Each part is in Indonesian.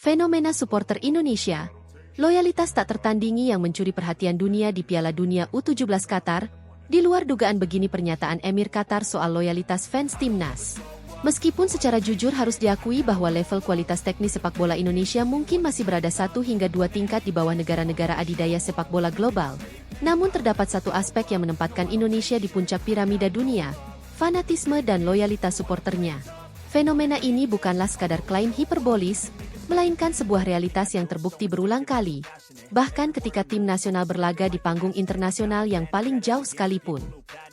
Fenomena supporter Indonesia, loyalitas tak tertandingi yang mencuri perhatian dunia di Piala Dunia U17 Qatar, di luar dugaan begini pernyataan Emir Qatar soal loyalitas fans timnas. Meskipun secara jujur harus diakui bahwa level kualitas teknis sepak bola Indonesia mungkin masih berada 1 hingga 2 tingkat di bawah negara-negara adidaya sepak bola global, namun terdapat satu aspek yang menempatkan Indonesia di puncak piramida dunia, fanatisme dan loyalitas suporternya. Fenomena ini bukanlah sekadar klaim hiperbolis, melainkan sebuah realitas yang terbukti berulang kali, bahkan ketika tim nasional berlaga di panggung internasional yang paling jauh sekalipun.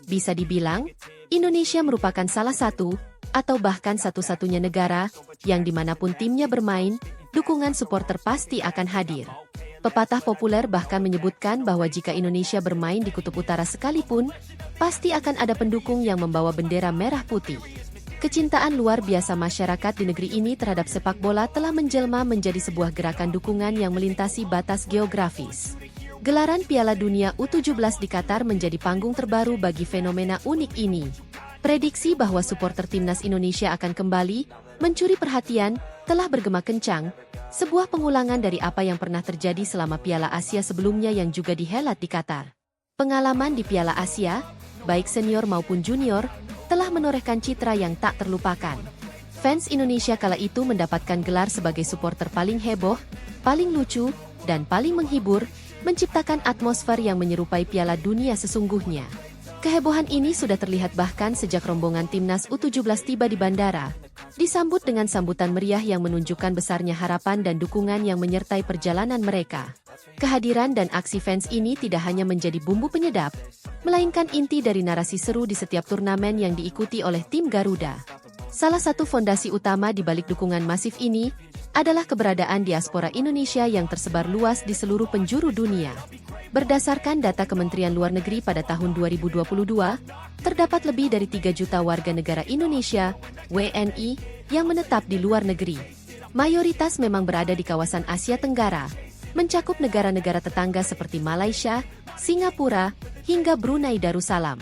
Bisa dibilang, Indonesia merupakan salah satu, atau bahkan satu-satunya negara, yang dimanapun timnya bermain, dukungan supporter pasti akan hadir. Pepatah populer bahkan menyebutkan bahwa jika Indonesia bermain di kutub utara sekalipun, pasti akan ada pendukung yang membawa bendera merah putih. Kecintaan luar biasa masyarakat di negeri ini terhadap sepak bola telah menjelma menjadi sebuah gerakan dukungan yang melintasi batas geografis. Gelaran Piala Dunia U17 di Qatar menjadi panggung terbaru bagi fenomena unik ini. Prediksi bahwa supporter timnas Indonesia akan kembali mencuri perhatian telah bergema kencang, sebuah pengulangan dari apa yang pernah terjadi selama Piala Asia sebelumnya yang juga dihelat di Qatar. Pengalaman di Piala Asia, baik senior maupun junior, telah menorehkan citra yang tak terlupakan. Fans Indonesia kala itu mendapatkan gelar sebagai supporter paling heboh, paling lucu, dan paling menghibur, menciptakan atmosfer yang menyerupai Piala Dunia sesungguhnya. Kehebohan ini sudah terlihat bahkan sejak rombongan timnas U17 tiba di bandara, disambut dengan sambutan meriah yang menunjukkan besarnya harapan dan dukungan yang menyertai perjalanan mereka. Kehadiran dan aksi fans ini tidak hanya menjadi bumbu penyedap, melainkan inti dari narasi seru di setiap turnamen yang diikuti oleh tim Garuda. Salah satu fondasi utama di balik dukungan masif ini adalah keberadaan diaspora Indonesia yang tersebar luas di seluruh penjuru dunia. Berdasarkan data Kementerian Luar Negeri pada tahun 2022, terdapat lebih dari 3 juta warga negara Indonesia, WNI, yang menetap di luar negeri. Mayoritas memang berada di kawasan Asia Tenggara, mencakup negara-negara tetangga seperti Malaysia, Singapura, hingga Brunei Darussalam.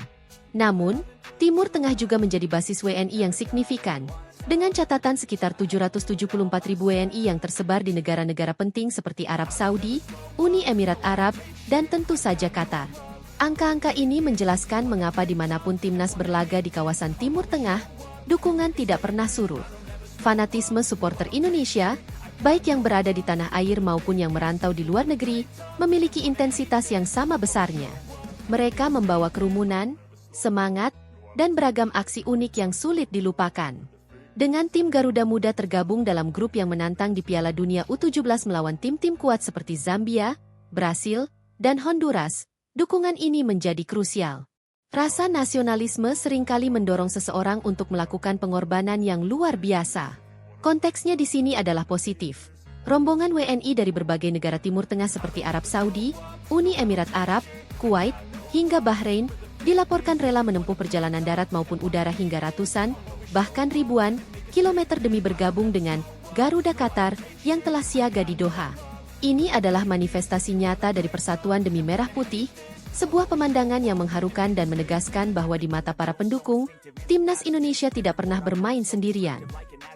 Namun, Timur Tengah juga menjadi basis WNI yang signifikan, dengan catatan sekitar 774.000 WNI yang tersebar di negara-negara penting seperti Arab Saudi, Uni Emirat Arab, dan tentu saja Qatar. Angka-angka ini menjelaskan mengapa dimanapun timnas berlaga di kawasan Timur Tengah, dukungan tidak pernah surut. Fanatisme supporter Indonesia, baik yang berada di tanah air maupun yang merantau di luar negeri, memiliki intensitas yang sama besarnya. Mereka membawa kerumunan, semangat, dan beragam aksi unik yang sulit dilupakan. Dengan tim Garuda Muda tergabung dalam grup yang menantang di Piala Dunia U17 melawan tim-tim kuat seperti Zambia, Brasil, dan Honduras, dukungan ini menjadi krusial. Rasa nasionalisme seringkali mendorong seseorang untuk melakukan pengorbanan yang luar biasa. Konteksnya di sini adalah positif. Rombongan WNI dari berbagai negara Timur Tengah seperti Arab Saudi, Uni Emirat Arab, Kuwait, hingga Bahrain, dilaporkan rela menempuh perjalanan darat maupun udara hingga ratusan, bahkan ribuan, kilometer demi bergabung dengan Garuda Qatar yang telah siaga di Doha. Ini adalah manifestasi nyata dari persatuan demi merah putih, sebuah pemandangan yang mengharukan dan menegaskan bahwa di mata para pendukung, timnas Indonesia tidak pernah bermain sendirian.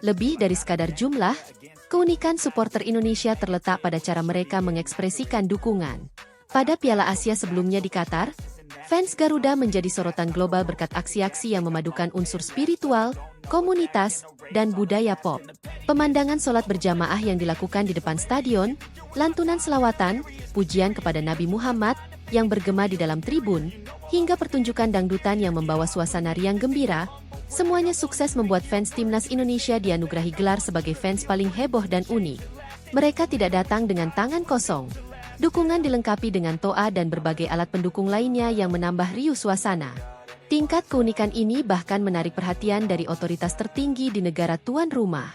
Lebih dari sekadar jumlah, keunikan supporter Indonesia terletak pada cara mereka mengekspresikan dukungan. Pada Piala Asia sebelumnya di Qatar, fans Garuda menjadi sorotan global berkat aksi-aksi yang memadukan unsur spiritual, komunitas, dan budaya pop. Pemandangan sholat berjamaah yang dilakukan di depan stadion, lantunan selawatan, pujian kepada Nabi Muhammad, yang bergema di dalam tribun, hingga pertunjukan dangdutan yang membawa suasana riang gembira, semuanya sukses membuat fans timnas Indonesia dianugerahi gelar sebagai fans paling heboh dan unik. Mereka tidak datang dengan tangan kosong. Dukungan dilengkapi dengan toa dan berbagai alat pendukung lainnya yang menambah riuh suasana. Tingkat keunikan ini bahkan menarik perhatian dari otoritas tertinggi di negara tuan rumah.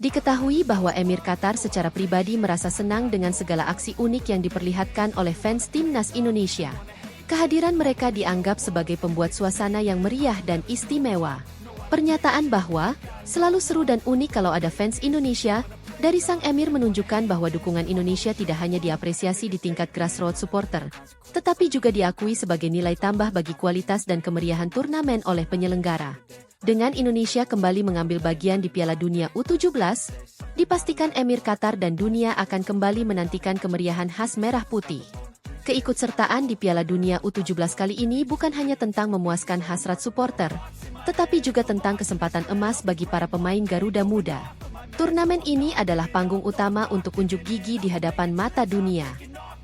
Diketahui bahwa Emir Qatar secara pribadi merasa senang dengan segala aksi unik yang diperlihatkan oleh fans timnas Indonesia. Kehadiran mereka dianggap sebagai pembuat suasana yang meriah dan istimewa. Pernyataan bahwa selalu seru dan unik kalau ada fans Indonesia dari sang Emir menunjukkan bahwa dukungan Indonesia tidak hanya diapresiasi di tingkat grassroots supporter, tetapi juga diakui sebagai nilai tambah bagi kualitas dan kemeriahan turnamen oleh penyelenggara. Dengan Indonesia kembali mengambil bagian di Piala Dunia U17, dipastikan Emir Qatar dan dunia akan kembali menantikan kemeriahan khas merah putih. Keikutsertaan di Piala Dunia U17 kali ini bukan hanya tentang memuaskan hasrat supporter, tetapi juga tentang kesempatan emas bagi para pemain Garuda Muda. Turnamen ini adalah panggung utama untuk unjuk gigi di hadapan mata dunia.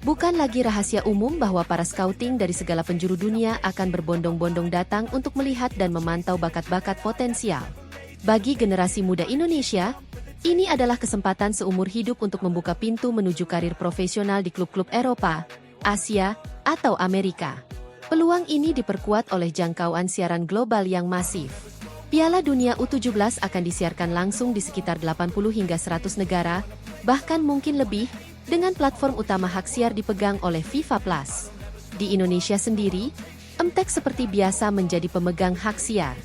Bukan lagi rahasia umum bahwa para scouting dari segala penjuru dunia akan berbondong-bondong datang untuk melihat dan memantau bakat-bakat potensial. Bagi generasi muda Indonesia, ini adalah kesempatan seumur hidup untuk membuka pintu menuju karir profesional di klub-klub Eropa, Asia, atau Amerika. Peluang ini diperkuat oleh jangkauan siaran global yang masif. Piala Dunia U17 akan disiarkan langsung di sekitar 80 hingga 100 negara, bahkan mungkin lebih, dengan platform utama hak siar dipegang oleh FIFA Plus. Di Indonesia sendiri, Emtek seperti biasa menjadi pemegang hak siar.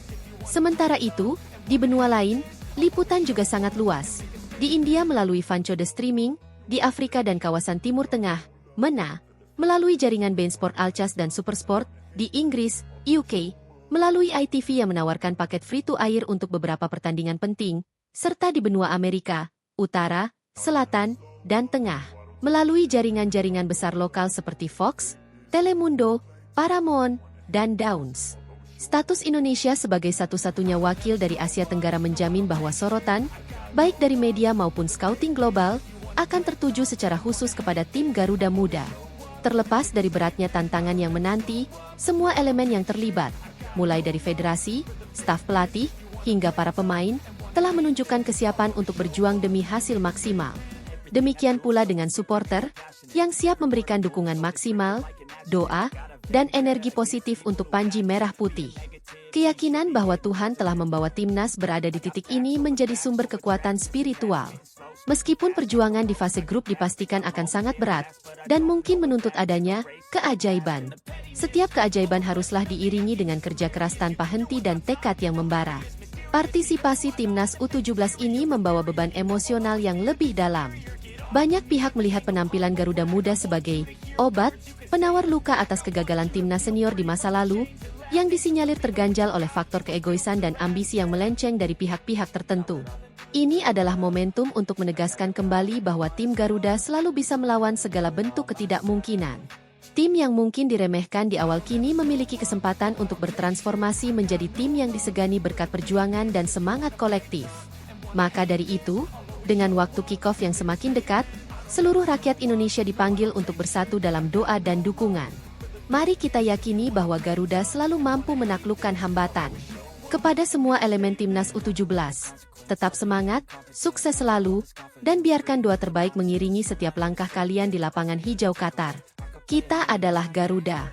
Sementara itu, di benua lain, liputan juga sangat luas. Di India melalui Vancode Streaming, di Afrika dan kawasan Timur Tengah, MENA, melalui jaringan beIN Sport Alcas dan Supersport, di Inggris, UK, melalui ITV yang menawarkan paket free-to-air untuk beberapa pertandingan penting, serta di benua Amerika, Utara, Selatan, dan Tengah, melalui jaringan-jaringan besar lokal seperti Fox, Telemundo, Paramount, dan Downs. Status Indonesia sebagai satu-satunya wakil dari Asia Tenggara menjamin bahwa sorotan, baik dari media maupun scouting global, akan tertuju secara khusus kepada tim Garuda Muda. Terlepas dari beratnya tantangan yang menanti, semua elemen yang terlibat, mulai dari federasi, staf pelatih, hingga para pemain, telah menunjukkan kesiapan untuk berjuang demi hasil maksimal. Demikian pula dengan supporter, yang siap memberikan dukungan maksimal, doa, dan energi positif untuk Panji Merah Putih. Keyakinan bahwa Tuhan telah membawa timnas berada di titik ini menjadi sumber kekuatan spiritual. Meskipun perjuangan di fase grup dipastikan akan sangat berat, dan mungkin menuntut adanya keajaiban. Setiap keajaiban haruslah diiringi dengan kerja keras tanpa henti dan tekad yang membara. Partisipasi timnas U17 ini membawa beban emosional yang lebih dalam. Banyak pihak melihat penampilan Garuda Muda sebagai obat penawar luka atas kegagalan timnas senior di masa lalu, yang disinyalir terganjal oleh faktor keegoisan dan ambisi yang melenceng dari pihak-pihak tertentu. Ini adalah momentum untuk menegaskan kembali bahwa tim Garuda selalu bisa melawan segala bentuk ketidakmungkinan. Tim yang mungkin diremehkan di awal kini memiliki kesempatan untuk bertransformasi menjadi tim yang disegani berkat perjuangan dan semangat kolektif. Maka dari itu, dengan waktu kick-off yang semakin dekat, seluruh rakyat Indonesia dipanggil untuk bersatu dalam doa dan dukungan. Mari kita yakini bahwa Garuda selalu mampu menaklukkan hambatan. Kepada semua elemen timnas U17, tetap semangat, sukses selalu, dan biarkan doa terbaik mengiringi setiap langkah kalian di lapangan hijau Qatar. Kita adalah Garuda.